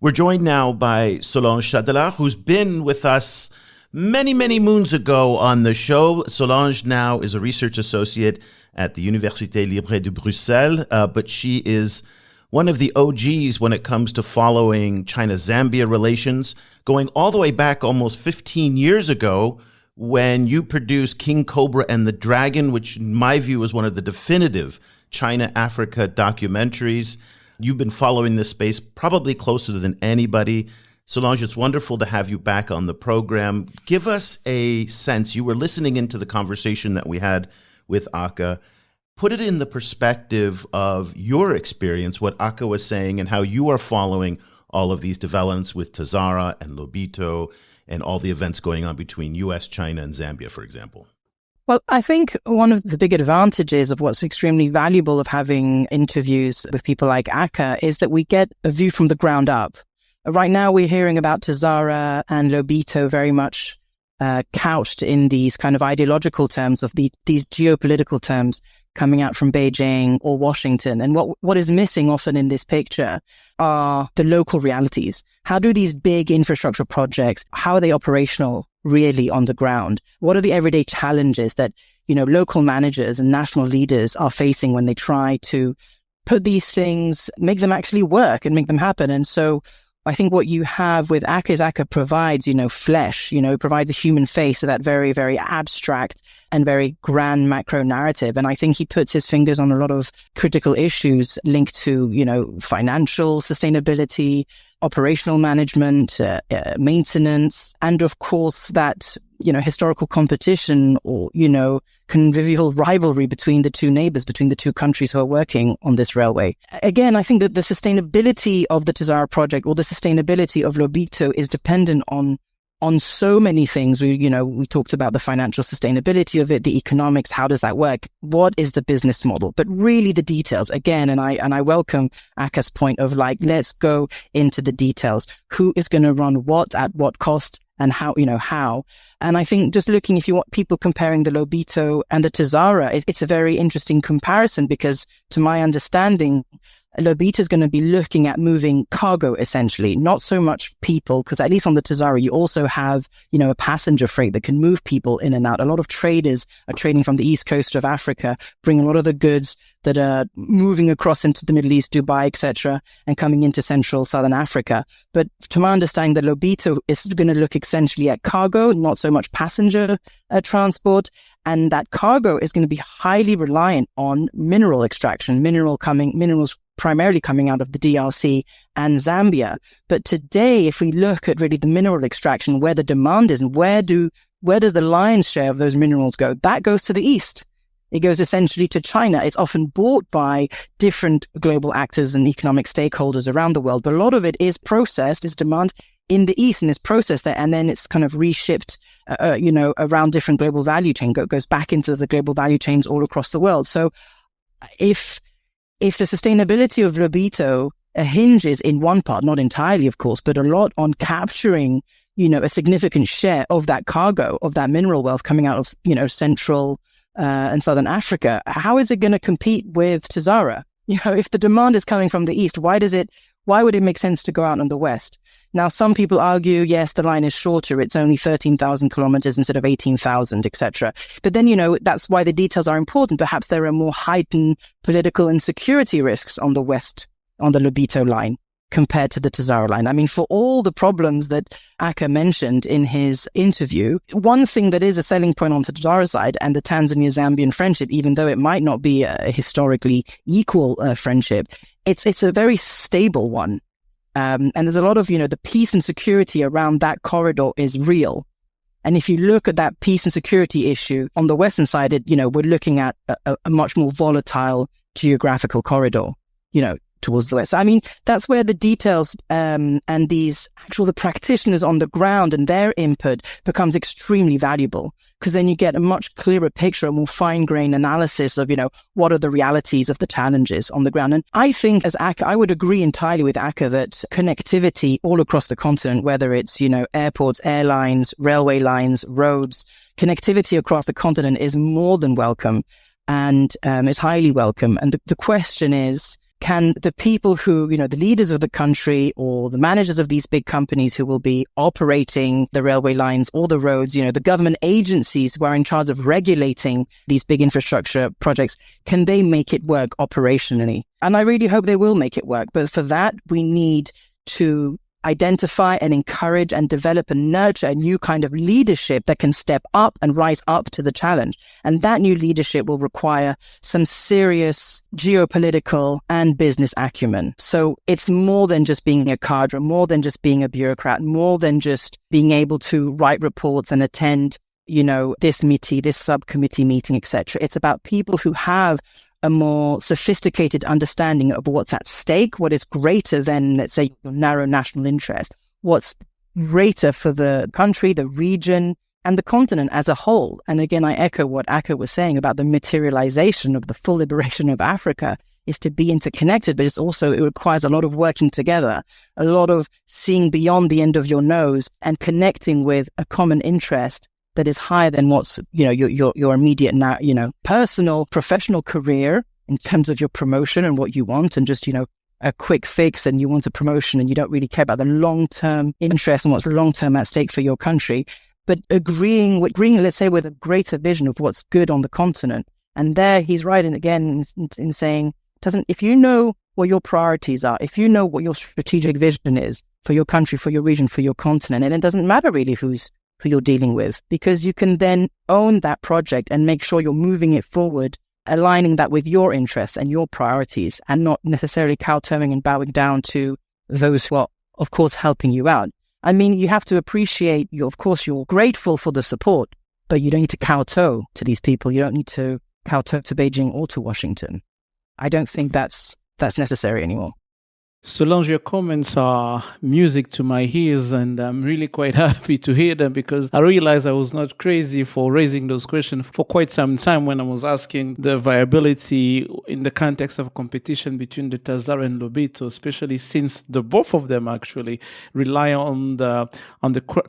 We're joined now by Solange Chatelard, who's been with us many, many moons ago on the show. Solange now is a research associate at the Université Libre de Bruxelles, but she is one of the OGs when it comes to following China-Zambia relations, going all the way back almost 15 years ago when you produced King Cobra and the Dragon, which in my view is one of the definitive China-Africa documentaries. You've been following this space probably closer than anybody. Solange, it's wonderful to have you back on the program. Give us a sense. You were listening into the conversation that we had with Aka. Put it in the perspective of your experience, what Aka was saying, and how you are following all of these developments with TAZARA and Lobito and all the events going on between US, China, and Zambia, for example. Well, I think one of the big advantages of what's extremely valuable of having interviews with people like Aka is that we get a view from the ground up. Right now, we're hearing about TAZARA and Lobito very much couched in these kind of ideological terms of these geopolitical terms coming out from Beijing or Washington. And what is missing often in this picture are the local realities. How do these big infrastructure projects, how are they operational really on the ground? What are the everyday challenges that, local managers and national leaders are facing when they try to put these things, make them actually work and make them happen? And so I think what you have with Aka is Aka provides, flesh, provides a human face to that very, very abstract and very grand macro narrative. And I think he puts his fingers on a lot of critical issues linked to, financial sustainability, operational management, maintenance, and of course that, historical competition or, convivial rivalry between the two neighbors, between the two countries who are working on this railway. Again, I think that the sustainability of the TAZARA project or the sustainability of Lobito is dependent on so many things. We talked about the financial sustainability of it, the economics, how does that work? What is the business model? But really the details again, and I welcome Aka's point of let's go into the details. Who is going to run what at what cost and how. And I think just looking, if you want people comparing the Lobito and the TAZARA, it's a very interesting comparison because to my understanding, Lobito is going to be looking at moving cargo, essentially, not so much people, because at least on the TAZARA, you also have, a passenger freight that can move people in and out. A lot of traders are trading from the east coast of Africa, bringing a lot of the goods that are moving across into the Middle East, Dubai, etc., and coming into central southern Africa. But to my understanding, the Lobito is going to look essentially at cargo, not so much passenger transport. And that cargo is going to be highly reliant on mineral extraction, minerals primarily coming out of the DRC and Zambia. But today, if we look at really the mineral extraction, where the demand is and where does the lion's share of those minerals go, that goes to the east. It goes essentially to China. It's often bought by different global actors and economic stakeholders around the world. But a lot of it is processed, is demand in the east and is processed there. And then it's kind of reshipped, around different global value chain, goes back into the global value chains all across the world. So if the sustainability of Lobito hinges in one part, not entirely, of course, but a lot on capturing, a significant share of that cargo, of that mineral wealth coming out of, central and southern Africa, how is it going to compete with TAZARA? If the demand is coming from the east, why would it make sense to go out on the west? Now, some people argue, yes, the line is shorter. It's only 13,000 kilometers instead of 18,000, etc. But then, that's why the details are important. Perhaps there are more heightened political and security risks on the west, on the Lobito line, compared to the TAZARA line. I mean, for all the problems that Aka mentioned in his interview, one thing that is a selling point on the TAZARA side and the Tanzania-Zambian friendship, even though it might not be a historically equal friendship, it's a very stable one. And there's a lot of, the peace and security around that corridor is real. And if you look at that peace and security issue on the western side, we're looking at a much more volatile geographical corridor, towards the west. I mean, that's where the details and the practitioners on the ground and their input becomes extremely valuable, because then you get a much clearer picture, a more fine-grained analysis of, what are the realities of the challenges on the ground. And I think as Aka, I would agree entirely with Aka that connectivity all across the continent, whether it's, airports, airlines, railway lines, roads, connectivity across the continent is more than welcome and is highly welcome. And the question is, can the people who, the leaders of the country or the managers of these big companies who will be operating the railway lines or the roads, the government agencies who are in charge of regulating these big infrastructure projects, can they make it work operationally? And I really hope they will make it work. But for that, we need to identify and encourage and develop and nurture a new kind of leadership that can step up and rise up to the challenge. And that new leadership will require some serious geopolitical and business acumen. So it's more than just being a cadre, more than just being a bureaucrat, more than just being able to write reports and attend, this meeting, this subcommittee meeting, etc. It's about people who have a more sophisticated understanding of what's at stake, what is greater than, let's say, your narrow national interest, what's greater for the country, the region, and the continent as a whole. And again, I echo what Akka was saying about the materialization of the full liberation of Africa is to be interconnected, but it requires a lot of working together, a lot of seeing beyond the end of your nose and connecting with a common interest that is higher than what's, your immediate now, personal, professional career in terms of your promotion and what you want, and just, a quick fix and you want a promotion and you don't really care about the long-term interest and what's long-term at stake for your country, but agreeing, let's say, with a greater vision of what's good on the continent. And there he's right again in saying, if you know what your priorities are, if you know what your strategic vision is for your country, for your region, for your continent, and it doesn't matter really who you're dealing with, because you can then own that project and make sure you're moving it forward, aligning that with your interests and your priorities, and not necessarily kowtowing and bowing down to those who are, of course, helping you out. I mean, you have to appreciate, you're grateful for the support, but you don't need to kowtow to these people. You don't need to kowtow to Beijing or to Washington. I don't think that's necessary anymore. Solange, your comments are music to my ears, and I'm really quite happy to hear them, because I realized I was not crazy for raising those questions for quite some time when I was asking the viability in the context of competition between the TAZARA and Lobito, especially since the both of them actually rely on the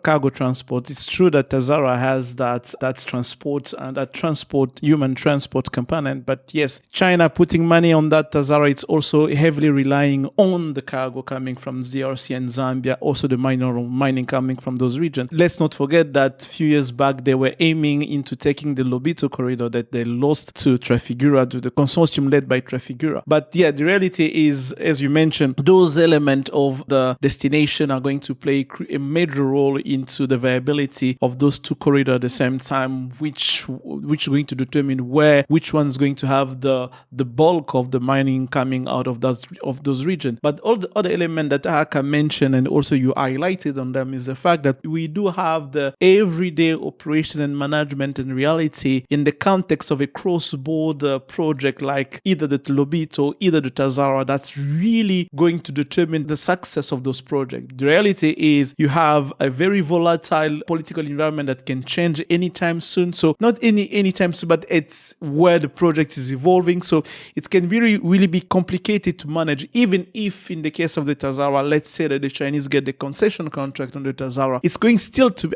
cargo transport. It's true that TAZARA has that transport and that human transport component, but yes, China putting money on that TAZARA, it's also heavily relying on the cargo coming from DRC and Zambia, also the mining coming from those regions. Let's not forget that a few years back, they were aiming into taking the Lobito corridor that they lost to Trafigura, to the consortium led by Trafigura. But yeah, the reality is, as you mentioned, those elements of the destination are going to play a major role into the viability of those two corridors at the same time, which is going to determine which one is going to have the bulk of the mining coming out of those regions. But all the other elements that Akka mentioned, and also you highlighted on them, is the fact that we do have the everyday operation and management and reality in the context of a cross-border project like either the Lobito, either the TAZARA, that's really going to determine the success of those projects. The reality is you have a very volatile political environment that can change anytime soon. So not anytime soon, but it's where the project is evolving. So it can really be complicated to manage, even if in the case of the TAZARA, let's say that the Chinese get the concession contract on the TAZARA,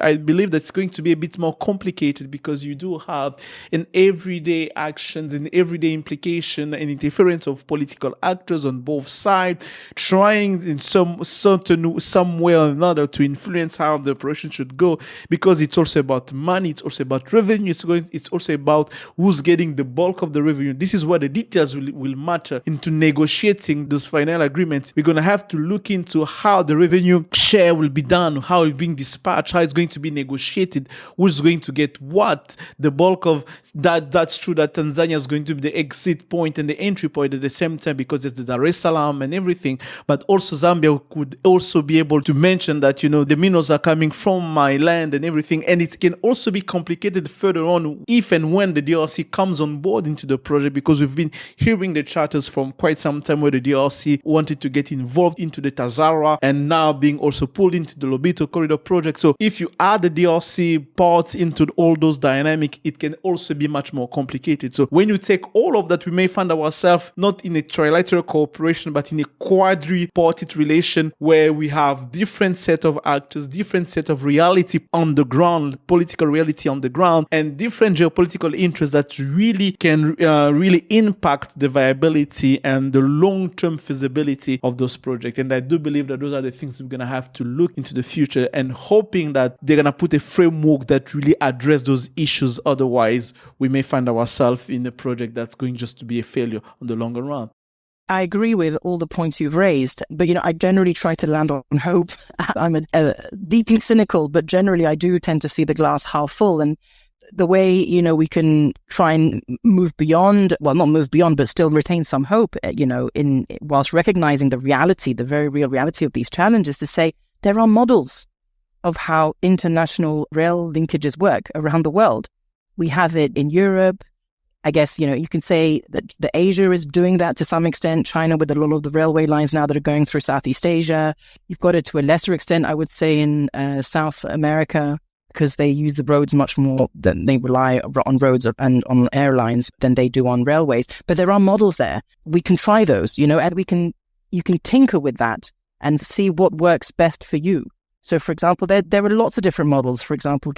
I believe that's going to be a bit more complicated, because you do have an everyday actions and everyday implication and interference of political actors on both sides, trying in some way or another to influence how the operation should go, because it's also about money, it's also about revenue, it's also about who's getting the bulk of the revenue. This is where the details will matter into negotiating those final agreements. We're going to have to look into how the revenue share will be done, how it's being dispatched, how it's going to be negotiated, who's going to get what, the bulk of that. That's true that Tanzania is going to be the exit point and the entry point at the same time, because it's the Dar es Salaam and everything. But also Zambia could also be able to mention that, the minerals are coming from my land and everything. And it can also be complicated further on if and when the DRC comes on board into the project, because we've been hearing the charters from quite some time where the DRC wanted started to get involved into the TAZARA and now being also pulled into the Lobito corridor project. So if you add the DRC part into all those dynamics, it can also be much more complicated. So when you take all of that, we may find ourselves not in a trilateral cooperation, but in a quadripartite relation where we have different set of actors, different set of reality on the ground, political reality on the ground, and different geopolitical interests that really can really impact the viability and the long-term feasibility of those projects. And I do believe that those are the things we're going to have to look into the future, and hoping that they're going to put a framework that really address those issues. Otherwise, we may find ourselves in a project that's going just to be a failure on the longer run. I agree with all the points you've raised, but, I generally try to land on hope. I'm deeply cynical, but generally I do tend to see the glass half full. And the way, we can try and move beyond, well, not move beyond, but still retain some hope, in whilst recognizing the reality, the very real reality of these challenges, to say there are models of how international rail linkages work around the world. We have it in Europe. I guess, you can say that the Asia is doing that to some extent. China with a lot of the railway lines now that are going through Southeast Asia. You've got it to a lesser extent, I would say, in South America, because they use the roads much more than they rely on roads and on airlines than they do on railways. But there are models there. We can try those, and you can tinker with that and see what works best for you. So, for example, there are lots of different models. For example,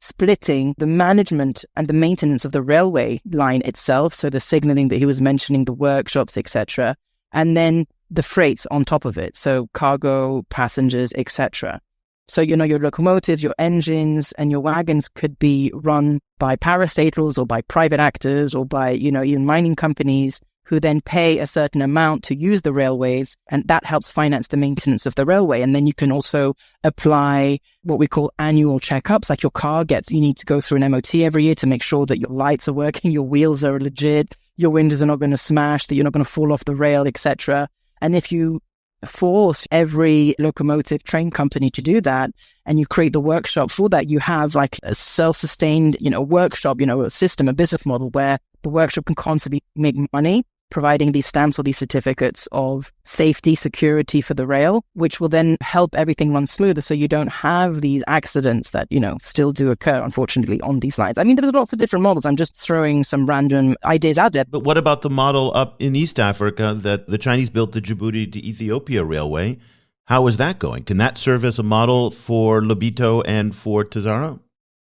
splitting the management and the maintenance of the railway line itself, so the signaling that he was mentioning, the workshops, etc., and then the freights on top of it, so cargo, passengers, etc. So, your locomotives, your engines, and your wagons could be run by parastatals or by private actors or by, even mining companies, who then pay a certain amount to use the railways, and that helps finance the maintenance of the railway. And then you can also apply what we call annual checkups, like your car you need to go through an MOT every year to make sure that your lights are working, your wheels are legit, your windows are not going to smash, that you're not going to fall off the rail, etc. And if you force every locomotive train company to do that, and you create the workshop for that, you have like a self-sustained, workshop, a system, a business model where the workshop can constantly make money, providing these stamps or these certificates of safety, security for the rail, which will then help everything run smoother, so you don't have these accidents that, still do occur, unfortunately, on these lines. I mean, there's lots of different models. I'm just throwing some random ideas out there. But what about the model up in East Africa that the Chinese built the Djibouti to Ethiopia railway? How is that going? Can that serve as a model for Lobito and for TAZARA?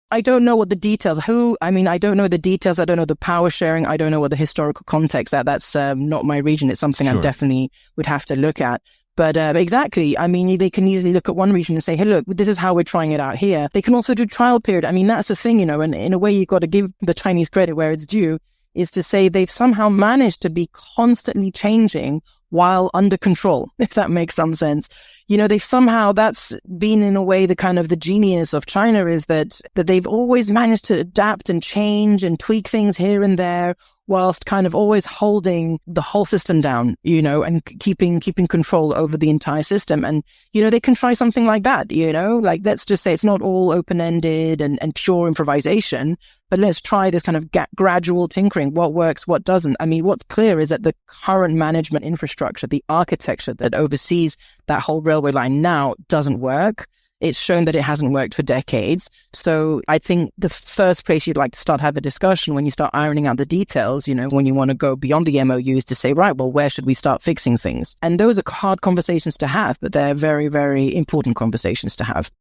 I don't know what the details, I don't know the details. I don't know the power sharing. I don't know what the historical context. That's not my region. It's something Sure. I definitely would have to look at. But exactly, they can easily look at one region and say, hey, look, this is how we're trying it out here. They can also do trial period. That's the thing, and in a way you've got to give the Chinese credit where it's due, is to say they've somehow managed to be constantly changing while under control, if that makes some sense. They've somehow, that's been in a way the kind of the genius of China, is that they've always managed to adapt and change and tweak things here and there, whilst kind of always holding the whole system down, and keeping control over the entire system. And, they can try something like that, like let's just say it's not all open-ended and pure improvisation, but let's try this kind of gradual tinkering. What works, what doesn't. What's clear is that the current management infrastructure, the architecture that oversees that whole railway line now doesn't work. It's shown that it hasn't worked for decades. So I think the first place you'd like to start have a discussion when you start ironing out the details, when you want to go beyond the MOUs, to say, right, well, where should we start fixing things? And those are hard conversations to have, but they're very, very important conversations to have.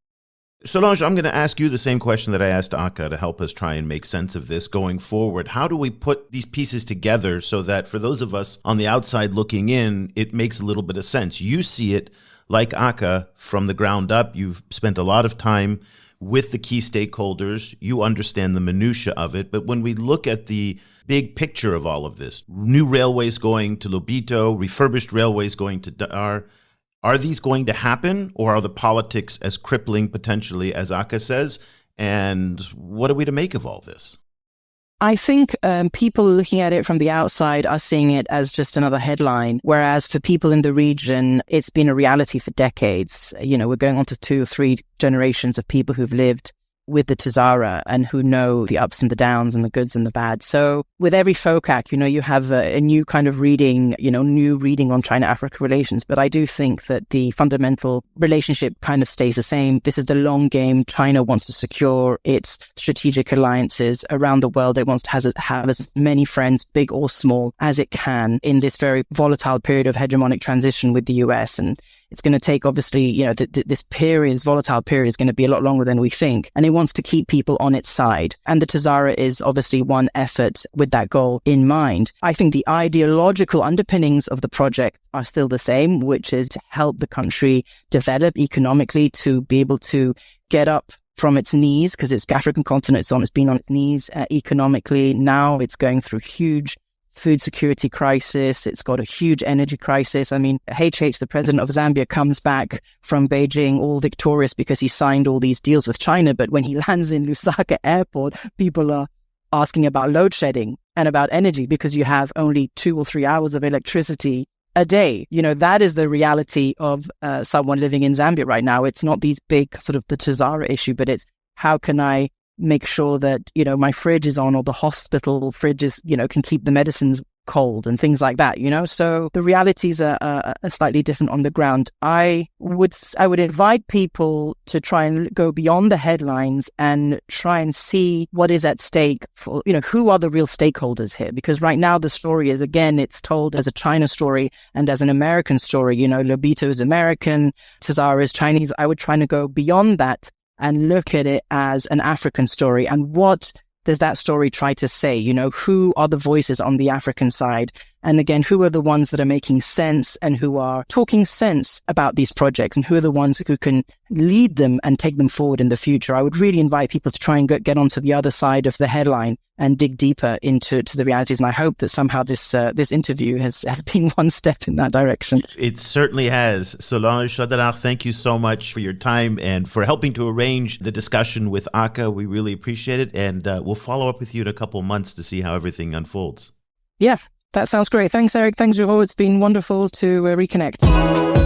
Solange, I'm going to ask you the same question that I asked Aka to help us try and make sense of this going forward. How do we put these pieces together so that for those of us on the outside looking in, it makes a little bit of sense? You see it like Aka from the ground up. You've spent a lot of time with the key stakeholders. You understand the minutia of it. But when we look at the big picture of all of this, new railways going to Lobito, refurbished railways going to Dar, are these going to happen, or are the politics as crippling potentially as Aka says? And what are we to make of all this? I think people looking at it from the outside are seeing it as just another headline, whereas for people in the region, it's been a reality for decades. We're going on to 2 or 3 generations of people who've lived with the TAZARA and who know the ups and the downs and the goods and the bad. So with every FOCAC, you have a new kind of reading, new reading on China-Africa relations. But I do think that the fundamental relationship kind of stays the same. This is the long game. China wants to secure its strategic alliances around the world. It wants to have as many friends, big or small, as it can in this very volatile period of hegemonic transition with the US. And it's going to take, obviously, this volatile period is going to be a lot longer than we think. And it wants to keep people on its side. And the TAZARA is obviously one effort with that goal in mind. I think the ideological underpinnings of the project are still the same, which is to help the country develop economically, to be able to get up from its knees, because it's African continent, it's been on its knees economically. Now it's going through huge food security crisis. It's got a huge energy crisis. I mean, HH, the president of Zambia, comes back from Beijing all victorious because he signed all these deals with China. But when he lands in Lusaka airport, people are asking about load shedding and about energy because you have only 2 or 3 hours of electricity a day. That is the reality of someone living in Zambia right now. It's not these big sort of the TAZARA issue, but it's how can I make sure that, my fridge is on, or the hospital fridge is, can keep the medicines cold and things like that, So the realities are slightly different on the ground. I would invite people to try and go beyond the headlines and try and see what is at stake for, who are the real stakeholders here? Because right now the story is, again, it's told as a China story and as an American story. Lobito is American, TAZARA is Chinese. I would try to go beyond that and look at it as an African story. And what does that story try to say? Who are the voices on the African side? And again, who are the ones that are making sense and who are talking sense about these projects? And who are the ones who can lead them and take them forward in the future? I would really invite people to try and get onto the other side of the headline and dig deeper into the realities. And I hope that somehow this interview has been one step in that direction. It certainly has. Solange Chatelard, thank you so much for your time and for helping to arrange the discussion with ACA. We really appreciate it. And we'll follow up with you in a couple of months to see how everything unfolds. Yeah, that sounds great. Thanks, Eric. Thanks, Joe. It's been wonderful to reconnect.